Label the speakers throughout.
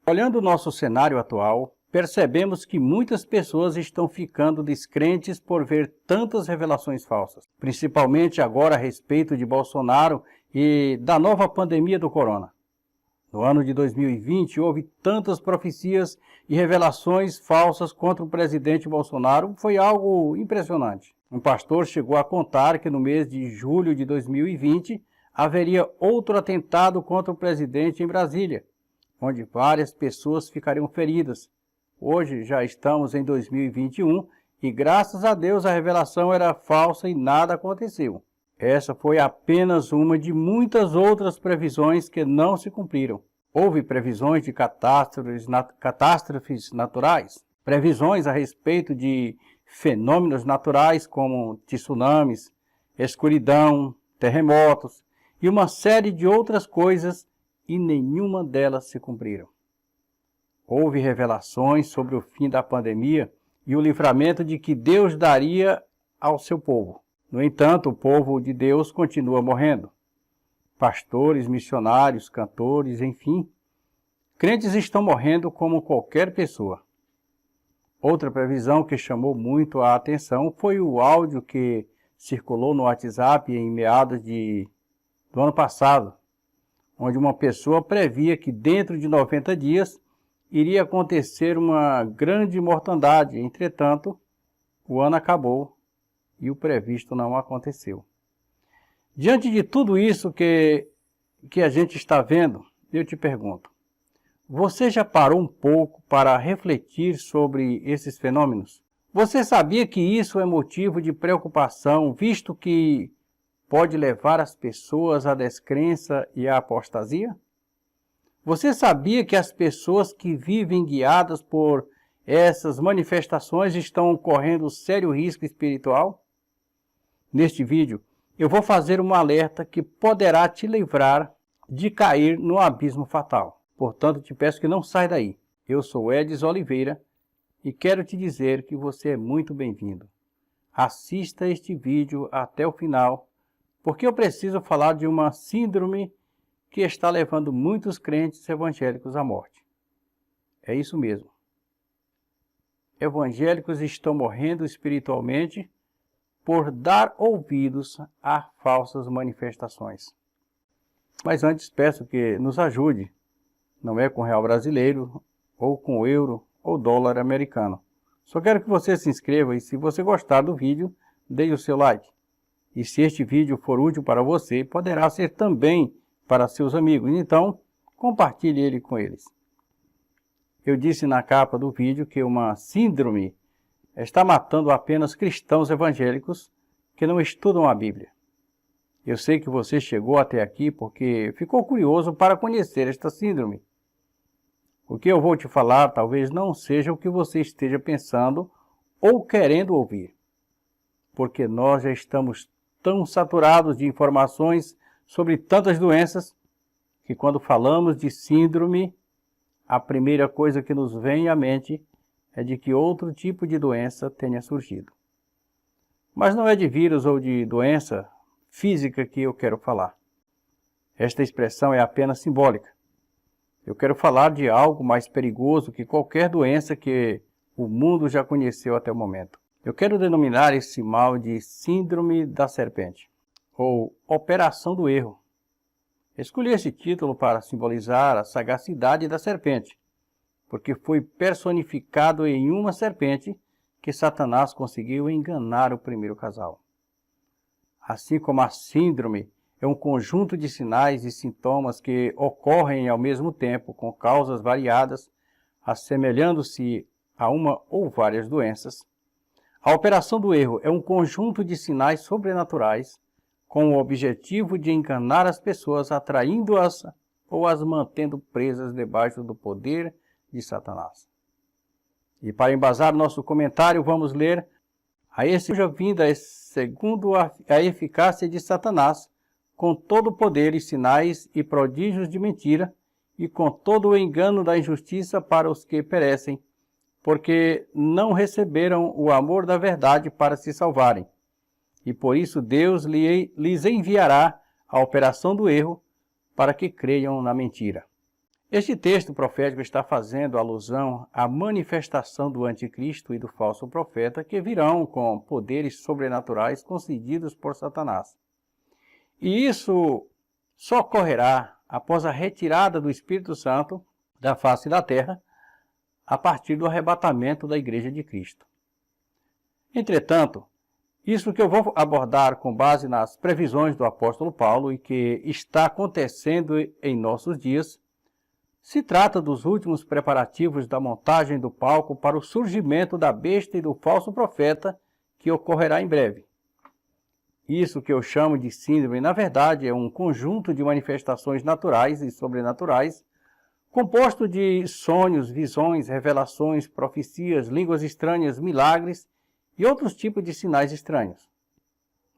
Speaker 1: Olhando o nosso cenário atual, percebemos que muitas pessoas estão ficando descrentes por ver tantas revelações falsas, principalmente agora a respeito de Bolsonaro e da nova pandemia do corona. No ano de 2020, houve tantas profecias e revelações falsas contra o presidente Bolsonaro, foi algo impressionante. Um pastor chegou a contar que no mês de julho de 2020 haveria outro atentado contra o presidente em Brasília, onde várias pessoas ficariam feridas. Hoje já estamos em 2021 e graças a Deus a revelação era falsa e nada aconteceu. Essa foi apenas uma de muitas outras previsões que não se cumpriram. Houve previsões de catástrofes naturais, previsões a respeito de fenômenos naturais como tsunamis, escuridão, terremotos e uma série de outras coisas, e nenhuma delas se cumpriram. Houve revelações sobre o fim da pandemia e o livramento de que Deus daria ao seu povo. No entanto, o povo de Deus continua morrendo. Pastores, missionários, cantores, enfim, crentes estão morrendo como qualquer pessoa. Outra previsão que chamou muito a atenção foi o áudio que circulou no WhatsApp em meados do ano passado, onde uma pessoa previa que dentro de 90 dias iria acontecer uma grande mortandade. Entretanto, o ano acabou e o previsto não aconteceu. Diante de tudo isso que a gente está vendo, eu te pergunto, você já parou um pouco para refletir sobre esses fenômenos? Você sabia que isso é motivo de preocupação, visto que pode levar as pessoas à descrença e à apostasia? Você sabia que as pessoas que vivem guiadas por essas manifestações estão correndo sério risco espiritual? Neste vídeo, eu vou fazer um alerta que poderá te livrar de cair no abismo fatal. Portanto, te peço que não saia daí. Eu sou Edson Oliveira e quero te dizer que você é muito bem-vindo. Assista este vídeo até o final, porque eu preciso falar de uma síndrome que está levando muitos crentes evangélicos à morte. É isso mesmo. Evangélicos estão morrendo espiritualmente por dar ouvidos a falsas manifestações. Mas antes peço que nos ajude, não é com real brasileiro, ou com euro, ou dólar americano. Só quero que você se inscreva e, se você gostar do vídeo, dê o seu like. E se este vídeo for útil para você, poderá ser também para seus amigos. Então, compartilhe ele com eles. Eu disse na capa do vídeo que uma síndrome está matando apenas cristãos evangélicos que não estudam a Bíblia. Eu sei que você chegou até aqui porque ficou curioso para conhecer esta síndrome. O que eu vou te falar talvez não seja o que você esteja pensando ou querendo ouvir, porque nós já estamos tão saturados de informações sobre tantas doenças que quando falamos de síndrome, a primeira coisa que nos vem à mente é de que outro tipo de doença tenha surgido. Mas não é de vírus ou de doença física que eu quero falar. Esta expressão é apenas simbólica. Eu quero falar de algo mais perigoso que qualquer doença que o mundo já conheceu até o momento. Eu quero denominar esse mal de síndrome da serpente, ou operação do erro. Escolhi esse título para simbolizar a sagacidade da serpente, porque foi personificado em uma serpente que Satanás conseguiu enganar o primeiro casal. Assim como a síndrome é um conjunto de sinais e sintomas que ocorrem ao mesmo tempo com causas variadas, assemelhando-se a uma ou várias doenças, a operação do erro é um conjunto de sinais sobrenaturais com o objetivo de enganar as pessoas, atraindo-as ou as mantendo presas debaixo do poder de Satanás. E para embasar nosso comentário, vamos ler: a esse cuja vinda é segundo a eficácia de Satanás, com todo o poder e sinais e prodígios de mentira, e com todo o engano da injustiça para os que perecem, porque não receberam o amor da verdade para se salvarem. E por isso Deus lhes enviará a operação do erro, para que creiam na mentira. Este texto profético está fazendo alusão à manifestação do anticristo e do falso profeta que virão com poderes sobrenaturais concedidos por Satanás. E isso só ocorrerá após a retirada do Espírito Santo da face da terra, a partir do arrebatamento da Igreja de Cristo. Entretanto, isso que eu vou abordar com base nas previsões do apóstolo Paulo e que está acontecendo em nossos dias, se trata dos últimos preparativos da montagem do palco para o surgimento da besta e do falso profeta que ocorrerá em breve. Isso que eu chamo de síndrome, na verdade, é um conjunto de manifestações naturais e sobrenaturais, composto de sonhos, visões, revelações, profecias, línguas estranhas, milagres e outros tipos de sinais estranhos.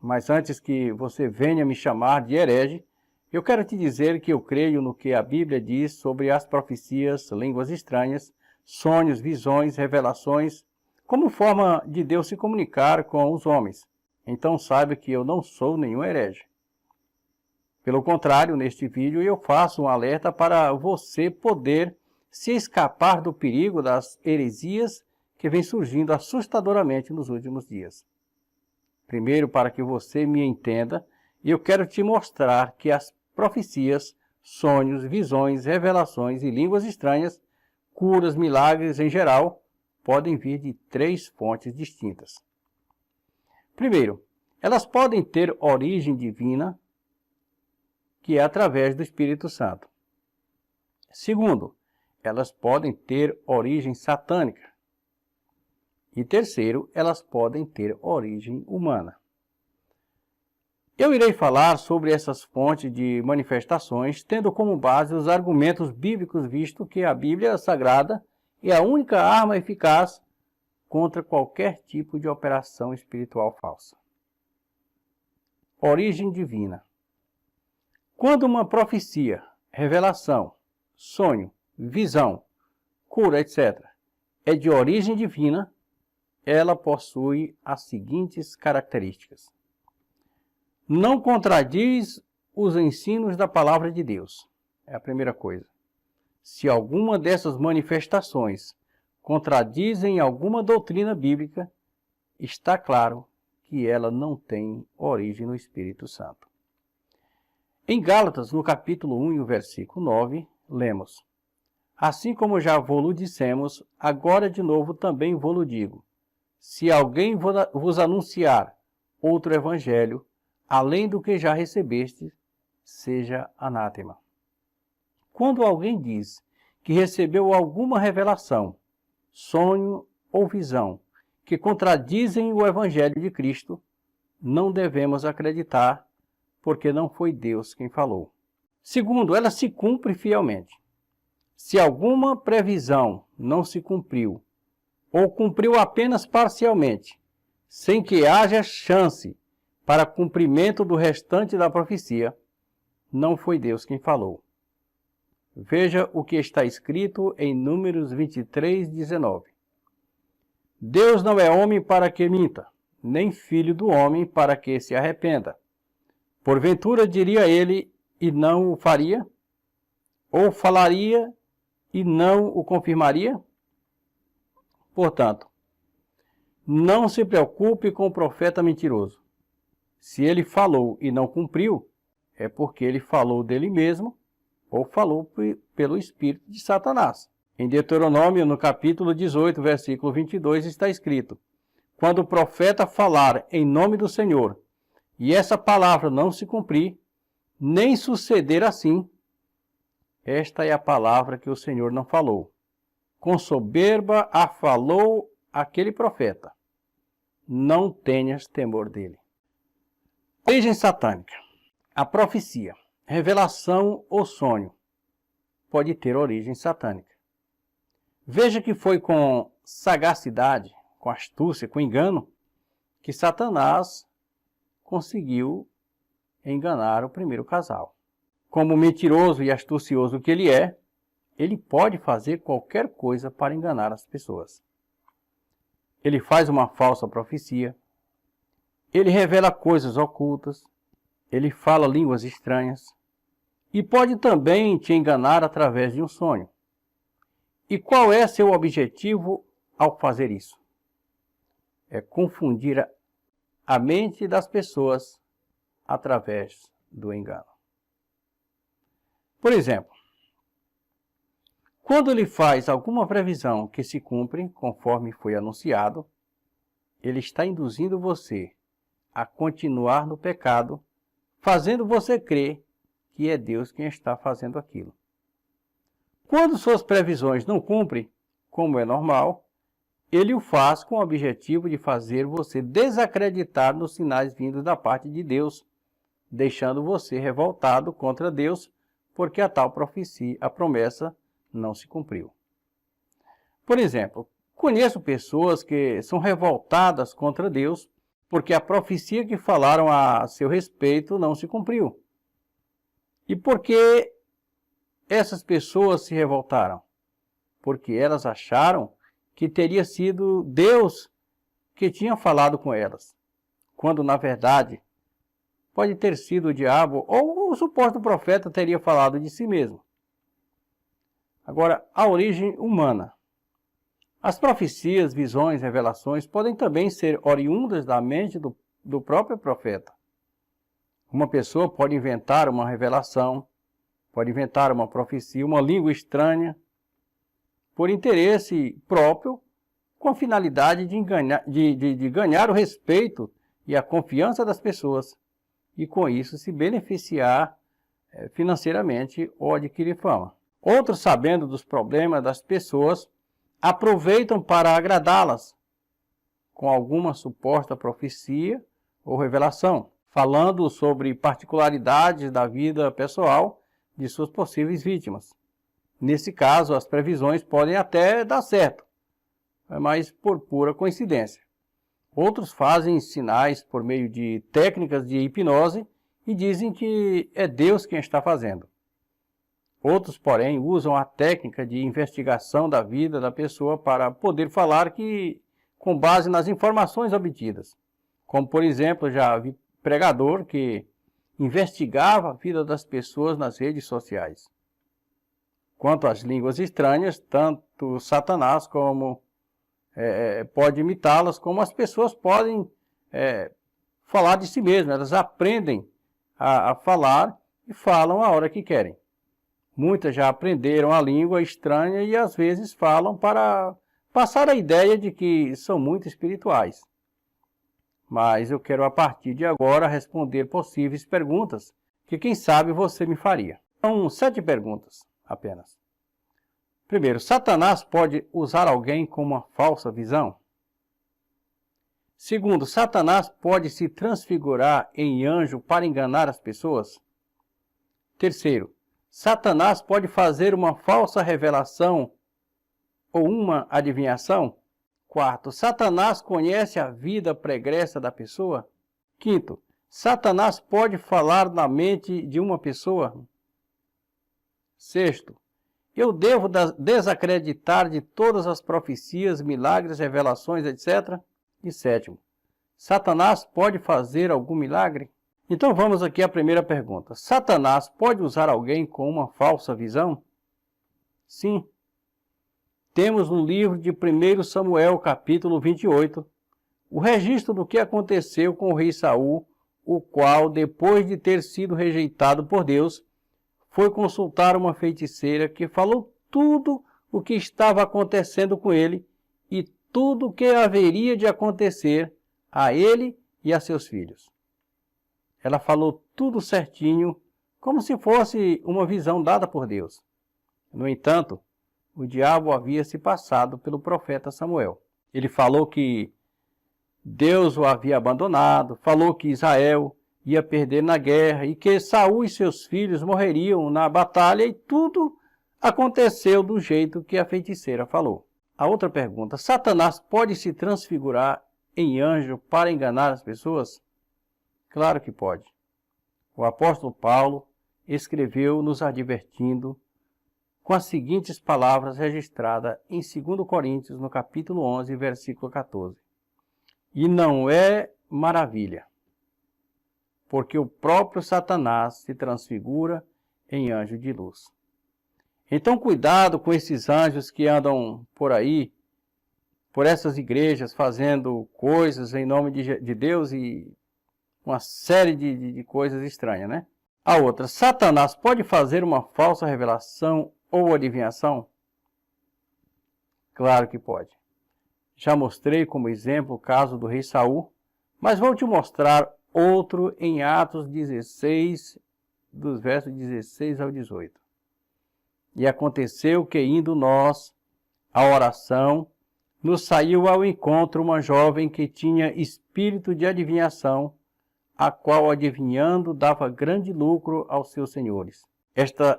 Speaker 1: Mas antes que você venha me chamar de herege, eu quero te dizer que eu creio no que a Bíblia diz sobre as profecias, línguas estranhas, sonhos, visões, revelações, como forma de Deus se comunicar com os homens. Então saiba que eu não sou nenhum herege. Pelo contrário, neste vídeo eu faço um alerta para você poder se escapar do perigo das heresias que vem surgindo assustadoramente nos últimos dias. Primeiro, para que você me entenda, eu quero te mostrar que as profecias, sonhos, visões, revelações e línguas estranhas, curas, milagres em geral, podem vir de 3 fontes distintas. Primeiro, elas podem ter origem divina, que é através do Espírito Santo. Segundo, elas podem ter origem satânica. E terceiro, elas podem ter origem humana. Eu irei falar sobre essas fontes de manifestações, tendo como base os argumentos bíblicos, visto que a Bíblia Sagrada é a única arma eficaz contra qualquer tipo de operação espiritual falsa. Origem divina. Quando uma profecia, revelação, sonho, visão, cura, etc., é de origem divina, ela possui as seguintes características. Não contradiz os ensinos da palavra de Deus. É a primeira coisa. Se alguma dessas manifestações contradizem alguma doutrina bíblica, está claro que ela não tem origem no Espírito Santo. Em Gálatas, no capítulo 1, versículo 9, lemos: Assim como já vos dissemos, agora de novo também vos digo, se alguém vos anunciar outro evangelho, além do que já recebeste, seja anátema. Quando alguém diz que recebeu alguma revelação, sonho ou visão que contradizem o Evangelho de Cristo, não devemos acreditar, porque não foi Deus quem falou. Segundo, ela se cumpre fielmente. Se alguma previsão não se cumpriu, ou cumpriu apenas parcialmente, sem que haja chance para cumprimento do restante da profecia, não foi Deus quem falou. Veja o que está escrito em Números 23, 19. Deus não é homem para que minta, nem filho do homem para que se arrependa. Porventura diria ele e não o faria? Ou falaria e não o confirmaria? Portanto, não se preocupe com o profeta mentiroso. Se ele falou e não cumpriu, é porque ele falou dele mesmo ou falou pelo espírito de Satanás. Em Deuteronômio, no capítulo 18, versículo 22, está escrito: Quando o profeta falar em nome do Senhor, e essa palavra não se cumprir, nem suceder assim, esta é a palavra que o Senhor não falou. Com soberba a falou aquele profeta. Não tenhas temor dele. Origem satânica. A profecia, revelação ou sonho pode ter origem satânica. Veja que foi com sagacidade, com astúcia, com engano, que Satanás conseguiu enganar o primeiro casal. Como mentiroso e astucioso que ele é, ele pode fazer qualquer coisa para enganar as pessoas. Ele faz uma falsa profecia, ele revela coisas ocultas, ele fala línguas estranhas E pode também te enganar através de um sonho. E qual é seu objetivo ao fazer isso? É confundir a mente das pessoas através do engano. Por exemplo, quando ele faz alguma previsão que se cumpre conforme foi anunciado, ele está induzindo você a continuar no pecado, fazendo você crer que é Deus quem está fazendo aquilo. Quando suas previsões não cumprem, como é normal, ele o faz com o objetivo de fazer você desacreditar nos sinais vindos da parte de Deus, deixando você revoltado contra Deus, porque a tal profecia, a promessa, não se cumpriu. Por exemplo, conheço pessoas que são revoltadas contra Deus, porque a profecia que falaram a seu respeito não se cumpriu. E por que essas pessoas se revoltaram? Porque elas acharam que teria sido Deus que tinha falado com elas, quando na verdade pode ter sido o diabo ou o suposto profeta teria falado de si mesmo. Agora, a origem humana. As profecias, visões, revelações podem também ser oriundas da mente do próprio profeta. Uma pessoa pode inventar uma revelação, pode inventar uma profecia, uma língua estranha, por interesse próprio, com a finalidade de ganhar o respeito e a confiança das pessoas, e com isso se beneficiar financeiramente ou adquirir fama. Outros, sabendo dos problemas das pessoas, aproveitam para agradá-las com alguma suposta profecia ou revelação, falando sobre particularidades da vida pessoal de suas possíveis vítimas. Nesse caso, as previsões podem até dar certo, mas por pura coincidência. Outros fazem sinais por meio de técnicas de hipnose e dizem que é Deus quem está fazendo. Outros, porém, usam a técnica de investigação da vida da pessoa para poder falar com base nas informações obtidas. Como, por exemplo, já vi pregador que investigava a vida das pessoas nas redes sociais. Quanto às línguas estranhas, tanto Satanás pode imitá-las, como as pessoas podem falar de si mesmas. Elas aprendem a falar e falam a hora que querem. Muitas já aprenderam a língua estranha e às vezes falam para passar a ideia de que são muito espirituais. Mas eu quero a partir de agora responder possíveis perguntas que quem sabe você me faria. São 7 perguntas apenas. Primeiro, Satanás pode usar alguém com uma falsa visão? Segundo, Satanás pode se transfigurar em anjo para enganar as pessoas? Terceiro, Satanás pode fazer uma falsa revelação ou uma adivinhação? Quarto, Satanás conhece a vida pregressa da pessoa? Quinto, Satanás pode falar na mente de uma pessoa? Sexto, eu devo desacreditar de todas as profecias, milagres, revelações, etc. E sétimo, Satanás pode fazer algum milagre? Então vamos aqui à primeira pergunta. Satanás pode usar alguém com uma falsa visão? Sim. Temos no livro de 1 Samuel, capítulo 28, o registro do que aconteceu com o rei Saul, o qual, depois de ter sido rejeitado por Deus, foi consultar uma feiticeira que falou tudo o que estava acontecendo com ele e tudo o que haveria de acontecer a ele e a seus filhos. Ela falou tudo certinho, como se fosse uma visão dada por Deus. No entanto, o diabo havia se passado pelo profeta Samuel. Ele falou que Deus o havia abandonado, falou que Israel ia perder na guerra e que Saul e seus filhos morreriam na batalha e tudo aconteceu do jeito que a feiticeira falou. A outra pergunta, Satanás pode se transfigurar em anjo para enganar as pessoas? Claro que pode. O apóstolo Paulo escreveu nos advertindo com as seguintes palavras registradas em 2 Coríntios, no capítulo 11, versículo 14. E não é maravilha, porque o próprio Satanás se transfigura em anjo de luz. Então, cuidado com esses anjos que andam por aí, por essas igrejas, fazendo coisas em nome de Deus e uma série de coisas estranhas, né? A outra, Satanás pode fazer uma falsa revelação ou adivinhação? Claro que pode. Já mostrei como exemplo o caso do rei Saul, mas vou te mostrar outro em Atos 16, dos versos 16 ao 18. E aconteceu que, indo nós à oração, nos saiu ao encontro uma jovem que tinha espírito de adivinhação, a qual, adivinhando, dava grande lucro aos seus senhores. Esta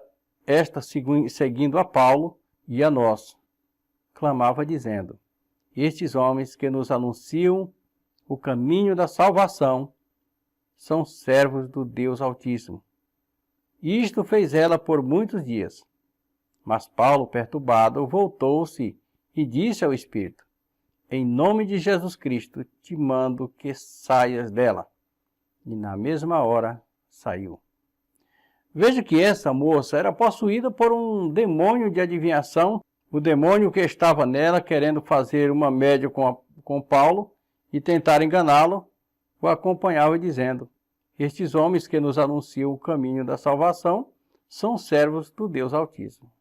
Speaker 1: seguindo a Paulo e a nós, clamava dizendo: estes homens que nos anunciam o caminho da salvação são servos do Deus Altíssimo. Isto fez ela por muitos dias. Mas Paulo, perturbado, voltou-se e disse ao Espírito: em nome de Jesus Cristo, te mando que saias dela. E na mesma hora saiu. Veja que essa moça era possuída por um demônio de adivinhação, o demônio que estava nela querendo fazer uma média com Paulo e tentar enganá-lo, o acompanhava dizendo: estes homens que nos anunciam o caminho da salvação são servos do Deus Altíssimo.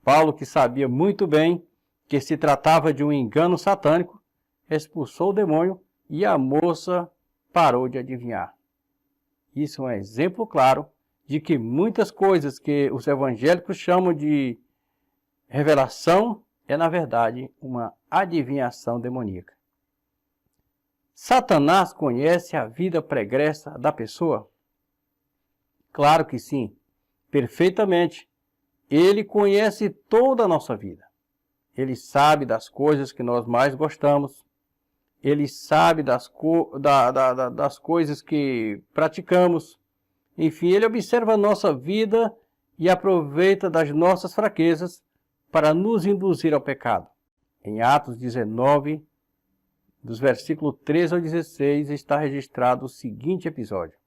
Speaker 1: Paulo, que sabia muito bem que se tratava de um engano satânico, expulsou o demônio e a moça parou de adivinhar. Isso é um exemplo claro de que muitas coisas que os evangélicos chamam de revelação é, na verdade, uma adivinhação demoníaca. Satanás conhece a vida pregressa da pessoa? Claro que sim, perfeitamente. Ele conhece toda a nossa vida. Ele sabe das coisas que nós mais gostamos. Ele sabe das coisas que praticamos. Enfim, ele observa a nossa vida e aproveita das nossas fraquezas para nos induzir ao pecado. Em Atos 19, dos versículos 13 ao 16, está registrado o seguinte episódio.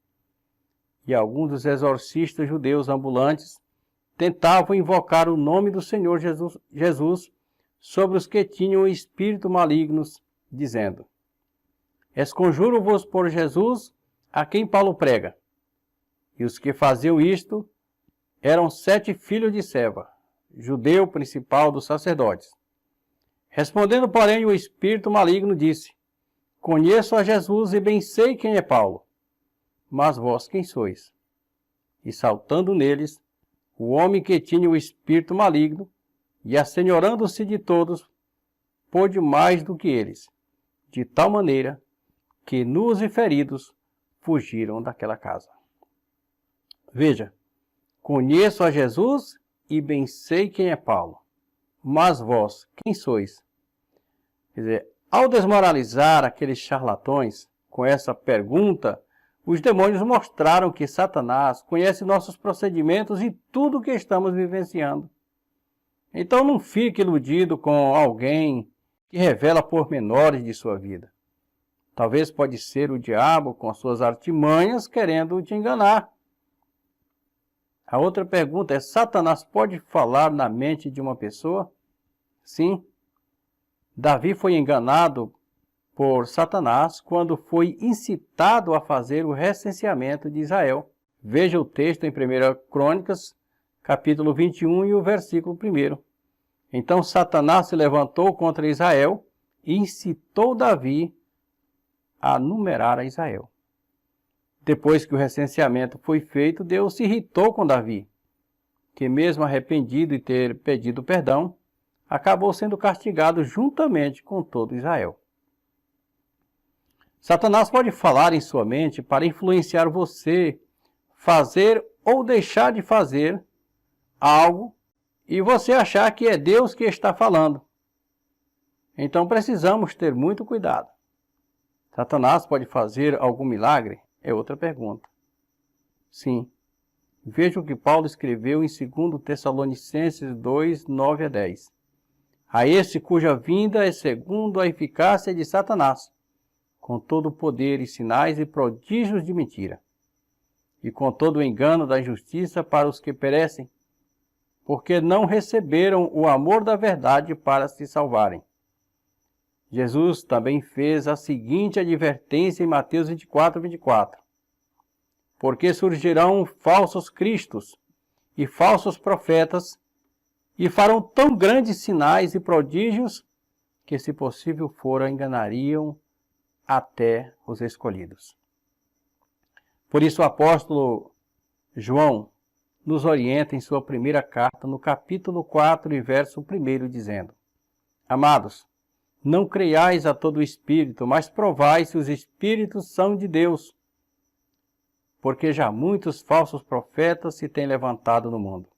Speaker 1: E alguns dos exorcistas judeus ambulantes tentavam invocar o nome do Senhor Jesus sobre os que tinham espírito malignos, dizendo: esconjuro-vos por Jesus, a quem Paulo prega. E os que faziam isto eram 7 filhos de Seva, judeu principal dos sacerdotes. Respondendo, porém, o espírito maligno disse: conheço a Jesus e bem sei quem é Paulo, mas vós quem sois? E saltando neles, o homem que tinha o espírito maligno, e assenhorando-se de todos, pôde mais do que eles, de tal maneira que nus e feridos fugiram daquela casa. Veja, conheço a Jesus e bem sei quem é Paulo, mas vós, quem sois? Quer dizer, ao desmoralizar aqueles charlatões com essa pergunta, os demônios mostraram que Satanás conhece nossos procedimentos e tudo o que estamos vivenciando. Então não fique iludido com alguém que revela pormenores de sua vida. Talvez pode ser o diabo com suas artimanhas querendo te enganar. A outra pergunta é: Satanás pode falar na mente de uma pessoa? Sim. Davi foi enganado por Satanás quando foi incitado a fazer o recenseamento de Israel. Veja o texto em 1 Crônicas, capítulo 21 e o versículo 1. Então Satanás se levantou contra Israel e incitou Davi a numerar a Israel. Depois que o recenseamento foi feito, Deus se irritou com Davi, que mesmo arrependido e ter pedido perdão, acabou sendo castigado juntamente com todo Israel. Satanás pode falar em sua mente para influenciar você, fazer ou deixar de fazer algo e você achar que é Deus que está falando. Então precisamos ter muito cuidado. Satanás pode fazer algum milagre? É outra pergunta. Sim. Veja o que Paulo escreveu em 2 Tessalonicenses 2, 9 a 10. A esse cuja vinda é segundo a eficácia de Satanás, com todo o poder e sinais e prodígios de mentira. e com todo o engano da injustiça para os que perecem, porque não receberam o amor da verdade para se salvarem. Jesus também fez a seguinte advertência em Mateus 24:24. Porque surgirão falsos cristos e falsos profetas, e farão tão grandes sinais e prodígios, que se possível for, enganariam até os escolhidos. Por isso o apóstolo João nos orienta em sua primeira carta, no capítulo 4 e verso 1, dizendo: Amados, não creiais a todo espírito, mas provai se os espíritos são de Deus, porque já muitos falsos profetas se têm levantado no mundo.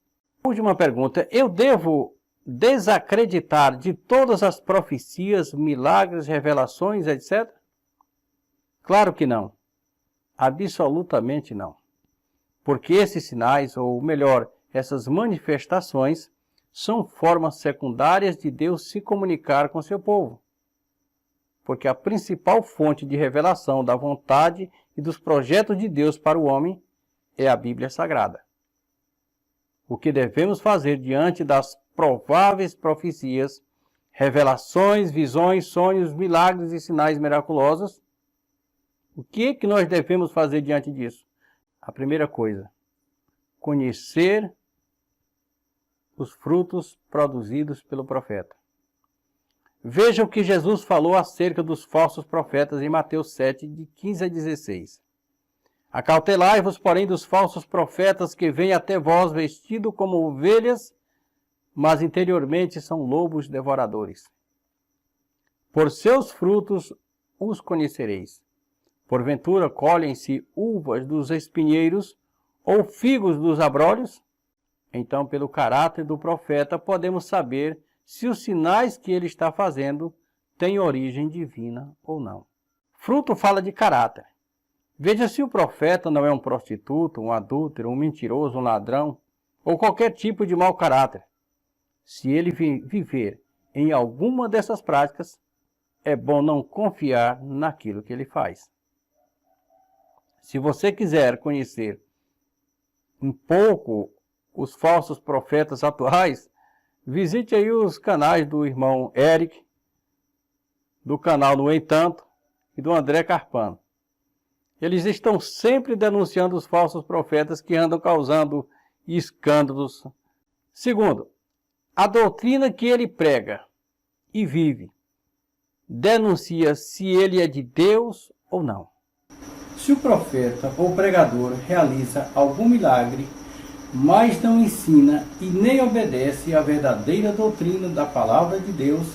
Speaker 1: Última pergunta: eu devo desacreditar de todas as profecias, milagres, revelações, etc? Claro que não. Absolutamente não. Porque esses sinais, ou melhor, essas manifestações, são formas secundárias de Deus se comunicar com seu povo. Porque a principal fonte de revelação da vontade e dos projetos de Deus para o homem é a Bíblia Sagrada. O que devemos fazer diante das prováveis profecias, revelações, visões, sonhos, milagres e sinais miraculosos? O que nós devemos fazer diante disso? A primeira coisa, conhecer os frutos produzidos pelo profeta. Veja o que Jesus falou acerca dos falsos profetas em Mateus 7, de 15 a 16. Acautelai-vos, porém, dos falsos profetas que vêm até vós vestidos como ovelhas, mas interiormente são lobos devoradores. Por seus frutos os conhecereis. Porventura colhem-se uvas dos espinheiros ou figos dos abrolhos? Então, pelo caráter do profeta, podemos saber se os sinais que ele está fazendo têm origem divina ou não. Fruto fala de caráter. Veja se o profeta não é um prostituto, um adúltero, um mentiroso, um ladrão, ou qualquer tipo de mau caráter. Se ele viver em alguma dessas práticas, é bom não confiar naquilo que ele faz. Se você quiser conhecer um pouco os falsos profetas atuais, visite aí os canais do irmão Eric, do canal No Entanto e do André Carpano. Eles estão sempre denunciando os falsos profetas que andam causando escândalos. Segundo, a doutrina que ele prega e vive denuncia se ele é de Deus ou não. Se o profeta ou pregador realiza algum milagre, mas não ensina e nem obedece à verdadeira doutrina da palavra de Deus,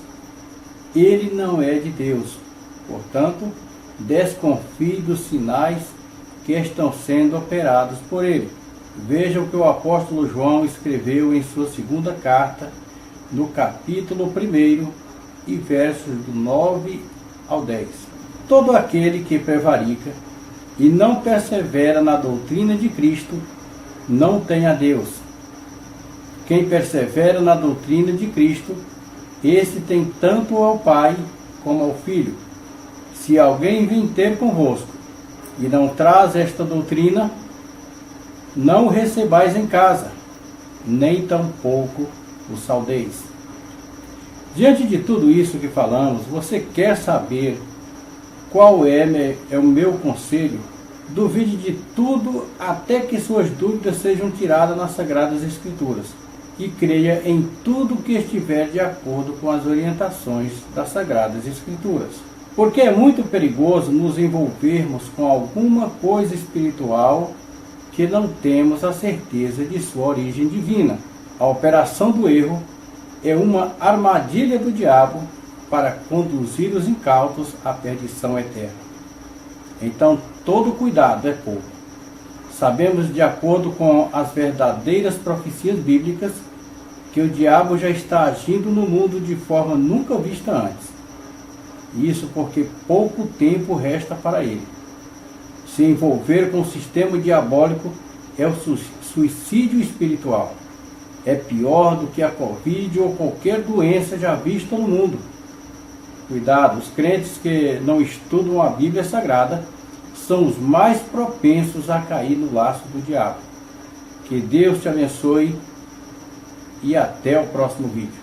Speaker 1: ele não é de Deus. Portanto, desconfie dos sinais que estão sendo operados por ele. Veja o que o apóstolo João escreveu em sua segunda carta, no capítulo 1 e versos do 9 ao 10. Todo aquele que prevarica e não persevera na doutrina de Cristo, não tem a Deus. Quem persevera na doutrina de Cristo, esse tem tanto ao Pai como ao Filho. Se alguém vem ter convosco e não traz esta doutrina, não o recebais em casa, nem tampouco o saudeis. Diante de tudo isso que falamos, você quer saber qual é o meu conselho? Duvide de tudo até que suas dúvidas sejam tiradas nas Sagradas Escrituras e creia em tudo que estiver de acordo com as orientações das Sagradas Escrituras. Porque é muito perigoso nos envolvermos com alguma coisa espiritual que não temos a certeza de sua origem divina. A operação do erro é uma armadilha do diabo para conduzir os incautos à perdição eterna. Então, todo cuidado é pouco. Sabemos, de acordo com as verdadeiras profecias bíblicas, que o diabo já está agindo no mundo de forma nunca vista antes. Isso porque pouco tempo resta para ele. Se envolver com o sistema diabólico é o suicídio espiritual. É pior do que a Covid ou qualquer doença já vista no mundo. Cuidado, os crentes que não estudam a Bíblia Sagrada são os mais propensos a cair no laço do diabo. Que Deus te abençoe e até o próximo vídeo.